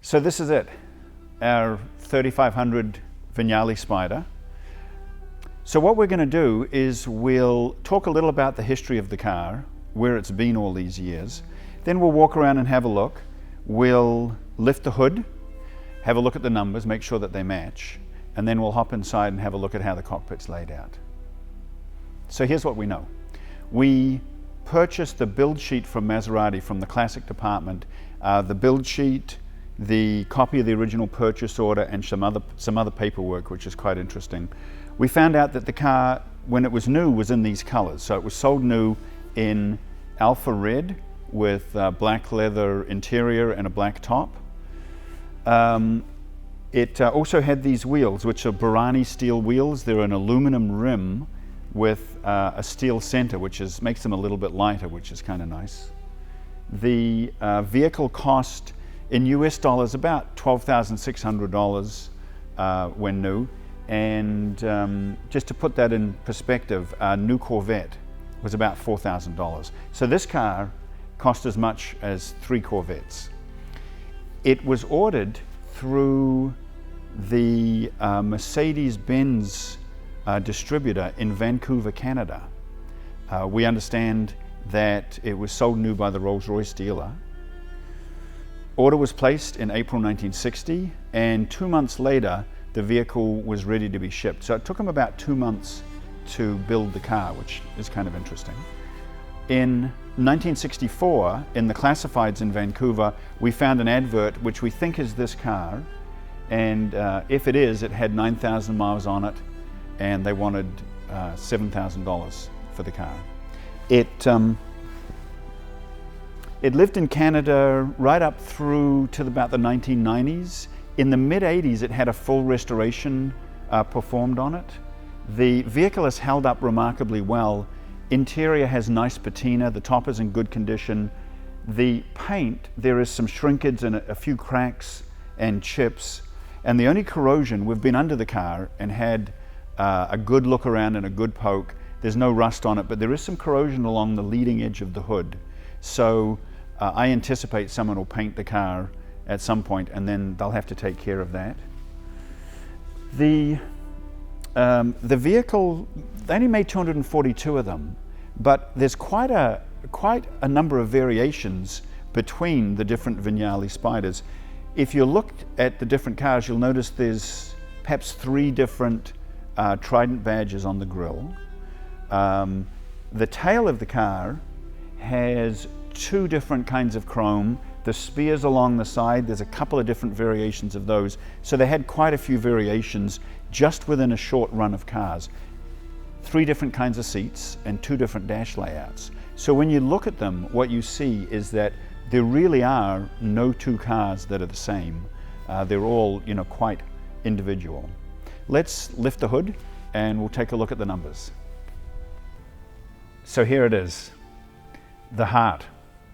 So this is it, our 3500 Vignale Spyder. So what we're going to do is we'll talk a little about the history of the car, where it's been all these years. Then we'll walk around and have a look. We'll lift the hood, have a look at the numbers, make sure that they match, and then we'll hop inside and have a look at how the cockpit's laid out. So here's what we know. We purchased the build sheet from Maserati from the classic department. The build sheet, the copy of the original purchase order, and some other paperwork, which is quite interesting. We found out that the car, when it was new, was in these colors. So it was sold new in alpha red with black leather interior and a black top. It also had these wheels, which are Barani steel wheels. They're an aluminum rim with a steel center, which makes them a little bit lighter, which is kind of nice. The vehicle cost in US dollars about $12,600 when new. And just to put that in perspective, a new Corvette was about $4,000. So this car cost as much as 3 Corvettes. It was ordered through the Mercedes-Benz distributor in Vancouver, Canada. We understand that it was sold new by the Rolls-Royce dealer. Order was placed in April 1960, and 2 months later, the vehicle was ready to be shipped. So it took them about 2 months to build the car, which is kind of interesting. In 1964, in the classifieds in Vancouver, we found an advert which we think is this car, and if it is, it had 9,000 miles on it, and they wanted $7,000 for the car. It lived in Canada right up through to about the 1990s. In the mid-80s, it had a full restoration performed on it. The vehicle has held up remarkably well. Interior has nice patina, the top is in good condition. The paint, there is some shrinkage and a few cracks and chips. And the only corrosion, we've been under the car and had a good look around and a good poke. There's no rust on it, but there is some corrosion along the leading edge of the hood. So I anticipate someone will paint the car at some point, and then they'll have to take care of that. The vehicle, they only made 242 of them, but there's quite a number of variations between the different Vignale Spyders. If you look at the different cars, you'll notice there's perhaps 3 different Trident badges on the grille. The tail of the car has 2 different kinds of chrome. The spears along the side, there's a couple of different variations of those. So they had quite a few variations just within a short run of cars. 3 different kinds of seats and 2 different dash layouts. So when you look at them, what you see is that there really are no 2 cars that are the same. They're all, quite individual. Let's lift the hood and we'll take a look at the numbers. So here it is, the heart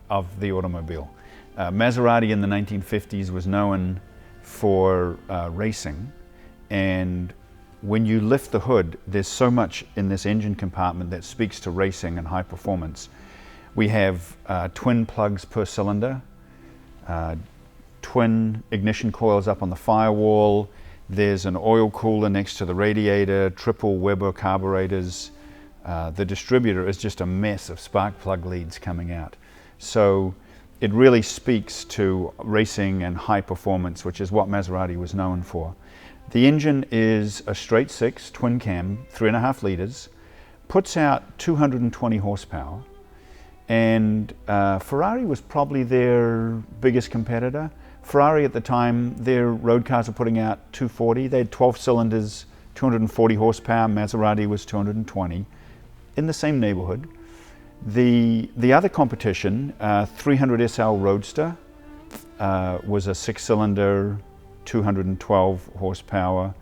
of the automobile. Maserati in the 1950s was known for racing, and when you lift the hood, there's so much in this engine compartment that speaks to racing and high performance. We have twin plugs per cylinder, twin ignition coils up on the firewall, there's an oil cooler next to the radiator, triple Weber carburetors. The distributor is just a mess of spark plug leads coming out. So it really speaks to racing and high performance, which is what Maserati was known for. The engine is a straight 6 twin cam, 3.5 liters, puts out 220 horsepower, and Ferrari was probably their biggest competitor. Ferrari at the time, their road cars were putting out 240. They had 12 cylinders, 240 horsepower. Maserati was 220, in the same neighborhood. The other competition, 300 SL Roadster, was a 6-cylinder, 212 horsepower.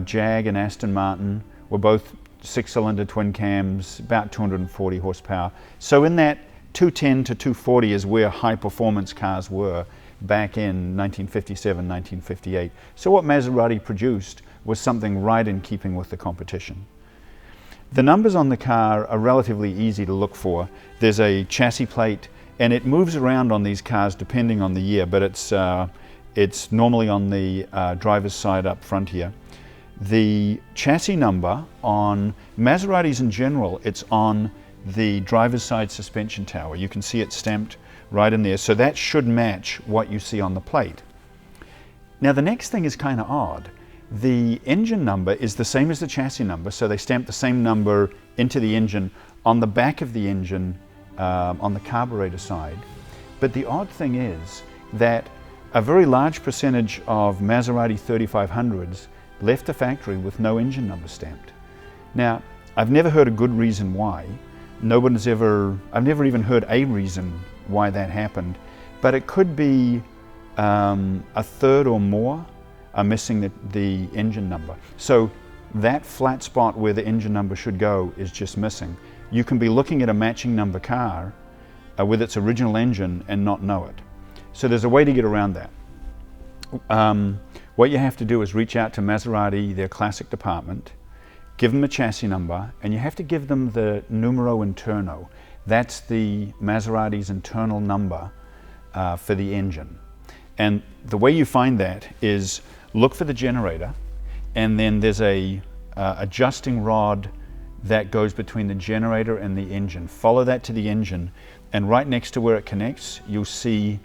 Jag and Aston Martin were both 6-cylinder twin cams, about 240 horsepower. So in that 210 to 240 is where high performance cars were back in 1957, 1958. So what Maserati produced was something right in keeping with the competition. The numbers on the car are relatively easy to look for. There's a chassis plate, and it moves around on these cars depending on the year, but it's It's normally on the driver's side up front here. The chassis number on Maseratis in general, it's on the driver's side suspension tower. You can see it stamped right in there, so that should match what you see on the plate. Now the next thing is kind of odd. The engine number is the same as the chassis number, so they stamped the same number into the engine on the back of the engine on the carburetor side. But the odd thing is that a very large percentage of Maserati 3500s left the factory with no engine number stamped. Now, I've never heard a good reason why. I've never even heard a reason why that happened, but it could be a third or more are missing the engine number. So that flat spot where the engine number should go is just missing. You can be looking at a matching number car with its original engine and not know it. So there's a way to get around that. What you have to do is reach out to Maserati, their classic department, give them a chassis number, and you have to give them the numero interno. That's the Maserati's internal number for the engine. And the way you find that is look for the generator, and then there's a adjusting rod that goes between the generator and the engine. Follow that to the engine, and right next to where it connects, you'll see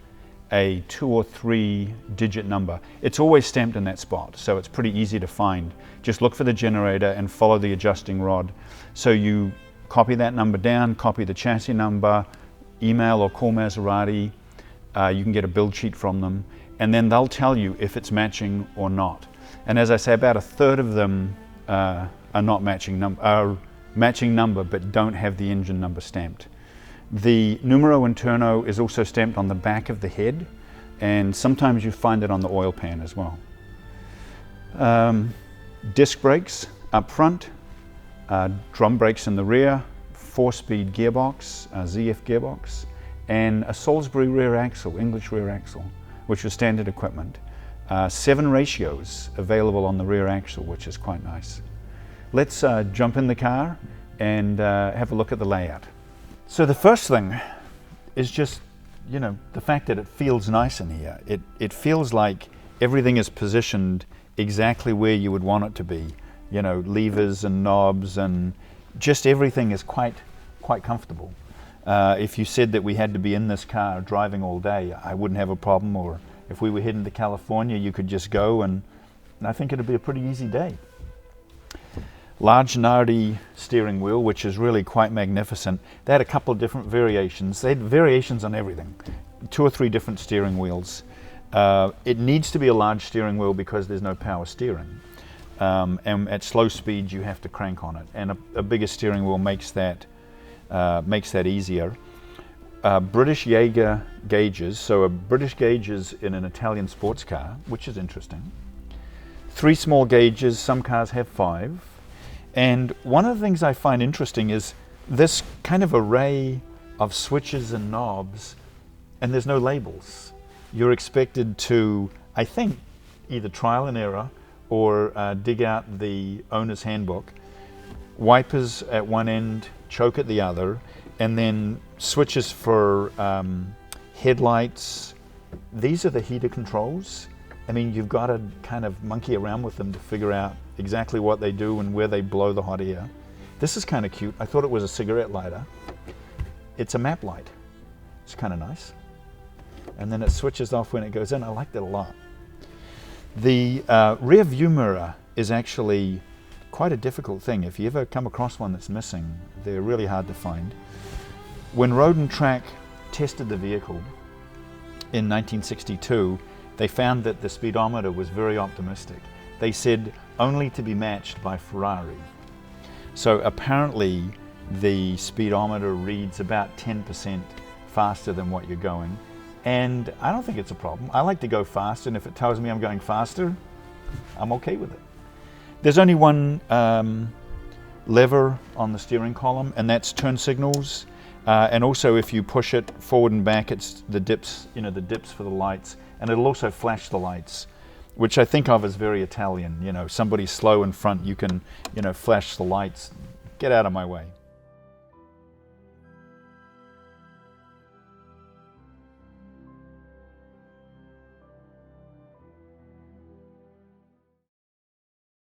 a 2 or 3 digit number. It's always stamped in that spot, so it's pretty easy to find. Just look for the generator and follow the adjusting rod. So you copy that number down, copy the chassis number, email or call Maserati. You can get a build sheet from them, and then they'll tell you if it's matching or not. And as I say, about a third of them are matching number but don't have the engine number stamped. The numero interno is also stamped on the back of the head, and sometimes you find it on the oil pan as well. Disc brakes up front, drum brakes in the rear, 4-speed gearbox, ZF gearbox, and a Salisbury rear axle, English rear axle, which was standard equipment. 7 ratios available on the rear axle, which is quite nice. Let's jump in the car and have a look at the layout. So the first thing is just, the fact that it feels nice in here. It feels like everything is positioned exactly where you would want it to be. Levers and knobs, and just everything is quite comfortable. If you said that we had to be in this car driving all day, I wouldn't have a problem, or if we were heading to California, you could just go, and I think it'd be a pretty easy day. Large Nardi steering wheel, which is really quite magnificent. They had a couple of different variations. They had variations on everything, 2 or 3 different steering wheels. It needs to be a large steering wheel because there's no power steering. And at slow speeds you have to crank on it, and a bigger steering wheel makes that easier. British Jaeger gauges, so a British gauges in an Italian sports car, which is interesting. 3 small gauges, some cars have 5. And one of the things I find interesting is this kind of array of switches and knobs, and there's no labels. You're expected to, I think, either trial and error or dig out the owner's handbook. Wipers at one end, choke at the other, and then switches for headlights. These are the heater controls. I mean, you've got to kind of monkey around with them to figure out exactly what they do and where they blow the hot air. This is kind of cute. I thought it was a cigarette lighter. It's a map light. It's kind of nice. And then it switches off when it goes in. I like that a lot. The rear view mirror is actually quite a difficult thing. If you ever come across one that's missing, they're really hard to find. When Road and Track tested the vehicle in 1962, they found that the speedometer was very optimistic. They said only to be matched by Ferrari. So apparently the speedometer reads about 10% faster than what you're going. And I don't think it's a problem. I like to go fast, and if it tells me I'm going faster, I'm okay with it. There's only one lever on the steering column, and that's turn signals. And also if you push it forward and back, it's the dips, the dips for the lights. And it'll also flash the lights, which I think of as very Italian. Somebody's slow in front, you can, flash the lights. Get out of my way.